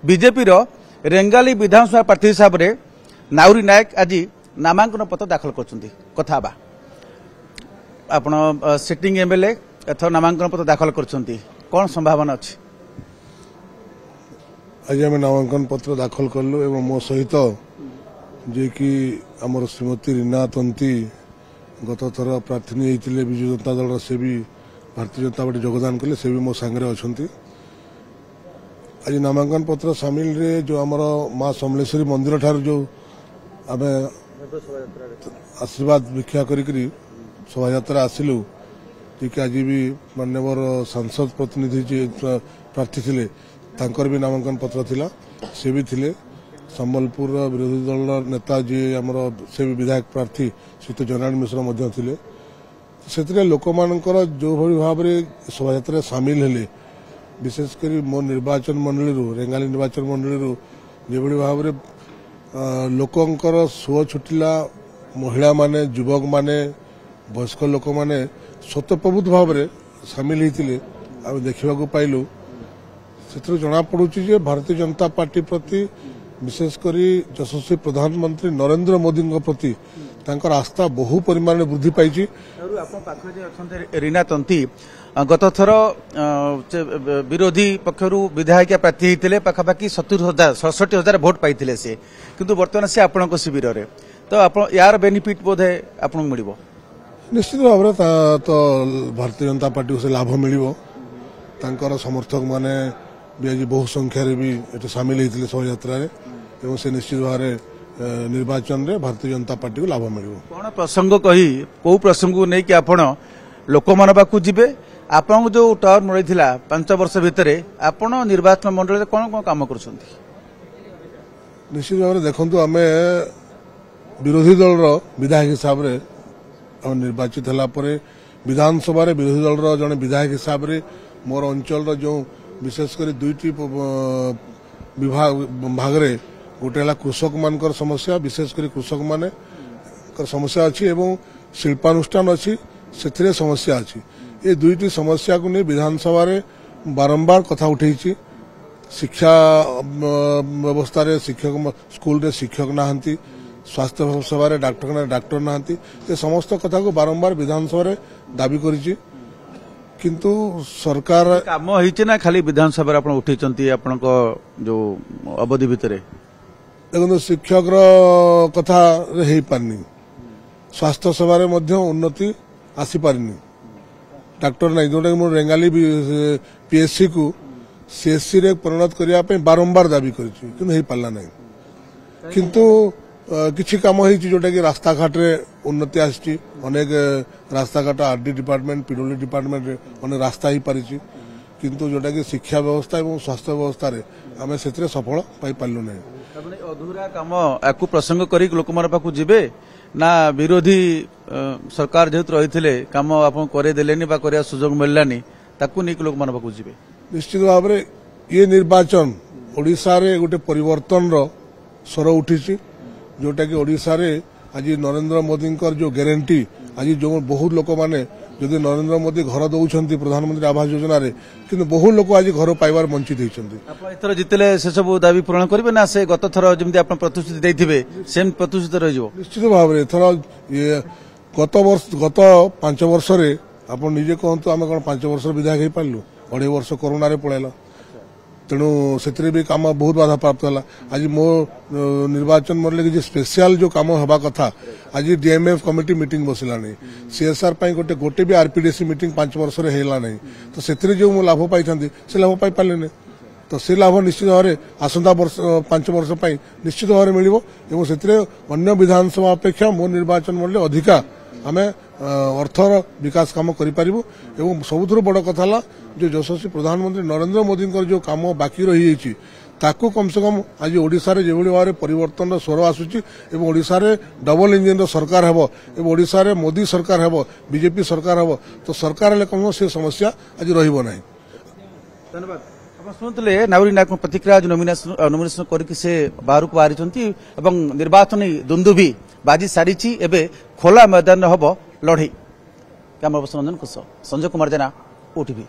BJP Rengali विधानसभा प्रार्थी हिसाब से नाउरी नायक आज नामांकन पत्र दाखल कथा आपण सिटिंग एमएलए एथर नामांकन पत्र दाखल कौन संभावना अच्छी? आज आम नामांकन पत्र दाखल कलु एवं मो सहित जे कि आमर श्रीमती रीना तंती गत थर प्रार्थी होते विजु जनता दल से भी भारतीय जनता पार्टी योगदान कले से भी मो सांगे अच्छा। आज नामांकन पत्र सामिल रे जो आमर माँ समलेश्वरी मंदिर ठार जो आम आशीर्वाद भिक्षा करी शोभा आसिलु कि आज भी मान्यवर सांसद प्रतिनिधि प्रार्थी थिले तांकर भी नामांकन पत्र थिला से भी थिले संबलपुर विरोधी दल नेता जी आमर से भी विधायक प्रार्थी श्री जनार्दन मिश्र मध्य थिले से लोक मानकर जो भली भाव में शोभा सामिल हेले विशेषकर मो निर्वाचन मंडली रेंगाली निर्वाचन मंडली जो भाव में लोकंकर सुओ छुटिला महिला माने युवक माने वयस्क लोक माने स्वतःप्रभुत भाव में सामिल होते आम देखा पाइलु से जना पड़ुची भारतीय जनता पार्टी प्रति विशेषकर यशस्वी प्रधानमंत्री नरेंद्र मोदी प्रति तांकर आस्था बहु परिमाण में वृद्धि पाई। रीना तंती गत थर विरोधी पक्षर विधायक प्रार्थी होते पाखापाखि 67,000 भोट पाई से किंतु बर्तमान से आपण शिविर में तो यार बेनिफिट बोधे आपन मिल निश्चित भाव में तो भारतीय जनता पार्टी से लाभ मिल समर्थक माने भी आज बहु संख्यार भी ये सामिल होते शोभा से निश्चित भाव में निर्वाचन रे भारतीय जनता पार्टी को लाभ मिल कौन प्रसंग कही कौ प्रसंग को लेकिन आपण लोक मान पाक जी आपन जो टर्म रही 5 वर्ष भितर आपण निर्वाचन मंडल कौन कौन काम कर निश्चित भाव में देखु आम विरोधी दल विधायक हिसाब से निर्वाचित होगापर विधानसभा विरोधी दल जड़े विधायक हिसाब से मोर अंचल जो विशेषकर दुईटी भाग में गोटे कृषक मान समस्या विशेषकर कृषक मान समस्या अच्छी एवं शिल्पानुष्ठान अच्छी से समस्या अच्छी ये दुईटी समस्या को नहीं विधानसभा बारंबार कथा उठे शिक्षा व्यवस्था रे शिक्षक स्कूल रे शिक्षक नहांती स्वास्थ्य सेवा डाक्तखाना डाक्टर नहांती ये समस्त कथा को बारंबार विधानसभा दाबी करिछि किंतु सरकार काम होइछि ना खाली विधानसभा आपण उठैचंती आपण को जो अवधि भितरे देखो शिक्षक कथा हे पारनी स्वास्थ्य सेवा रे मध्य उन्नति आसी पारनी डाक्टर नहीं जोटा मो रेंगाली पीएससी को सीएससी रे परिणत करने बारंबार दाबी करला ना किंतु किछि काम होइछि जोटा कि रास्ता घाट रे उन्नति आछि अनेक रास्ता घाट आरडी डिपार्टमेंट पीडब्ल्यू डिपार्टमेंट रे अनेक रास्ता ही पारिछि किंतु जोटा कि शिक्षा व्यवस्था और स्वास्थ्य व्यवस्था रे आमे सेतरे सफल पाई पारलु नै अधूरा काम आकु प्रसंग करी लोक मन पाकु जिबे ना विरोधी सरकार जेहेतु रही काम आप करदेलेनी कर सुजोग मिललानी ताकू नहीं लोक मन पाकु जिबे निश्चित भाव में ये निर्वाचन ओडिशा रे गोटे परिवर्तन रो स्वर उठी जोटा कि ओडिशा रे आज नरेंद्र मोदी जो ग्यारंटी आज जो बहुत लोक माने जदि नरेंद्र मोदी घर दौरान प्रधानमंत्री आवास योजना रे किंतु बहु लोक आज घर पाइबार वंचित होती जितले से सब दाबी पूरण करेंगे ना से गत थर जमी आप प्रतिश्रुति देते सेम प्रतिश्रुति रही निश्चित भाव में एथर गत 5 वर्ष आप निजे कहतु आम कौन 5 वर्ष विधायक हो पार्लु 2.5 वर्ष कोरोना रे पड़ेला तेणु से भी काम बहुत बाधा प्राप्त है। आज मो निर्वाचन मंडल की स्पेशल जो काम हवा कथा आज डीएमएफ कमिटी मीटिंग बसला नहीं सीएसआर गोटे भी आरपीडीसी मीटिंग 5 वर्ष है नहीं तो से जो लाभ पाई से लाभ पाई पारे नहीं तो से लाभ निश्चित भाव में आसंता वर्ष 5 वर्ष निश्चित भाव में मिल से अन्य विधानसभा अपेक्षा मो निर्वाचन मंडल अधिका आम अर्थर विकास कम करूँ सबुठ बड़ कथा जो यशस्वी प्रधानमंत्री नरेंद्र मोदी जो काम बाकी रही ताकू कम से कम आज ओडिशा रे जेभली भाव परिवर्तन स्वर आसुची एवं ओडिशा रे डबल इंजिन सरकार हेबो एवं ओडिशा रे मोदी सरकार हेबो बीजेपी सरकार हेबो तो सरकार ले कम से समस्या आज रहिबो नाही। धन्यवाद। आप शुणुले नाउरी नायक प्रतिक्रिया नॉमिनेशन करके से बाहर को बाहरी निर्वाचन दुंदुभी बाजी सारी एवं खोला मैदान हम लड़ई। कैमरा पर्सन रंजन कुश संजय कुमार जेना ओटीवी।